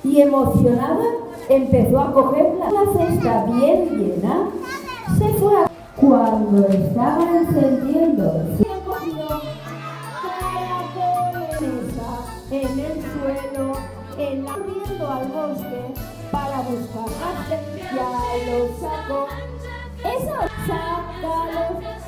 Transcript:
y emocionada empezó a coger la cesta bien llena. Se fue a... Cuando estaba encendiendo, se cogió en el suelo, corriendo al bosque para buscar más. Ya lo sacó. Eso, sácalos.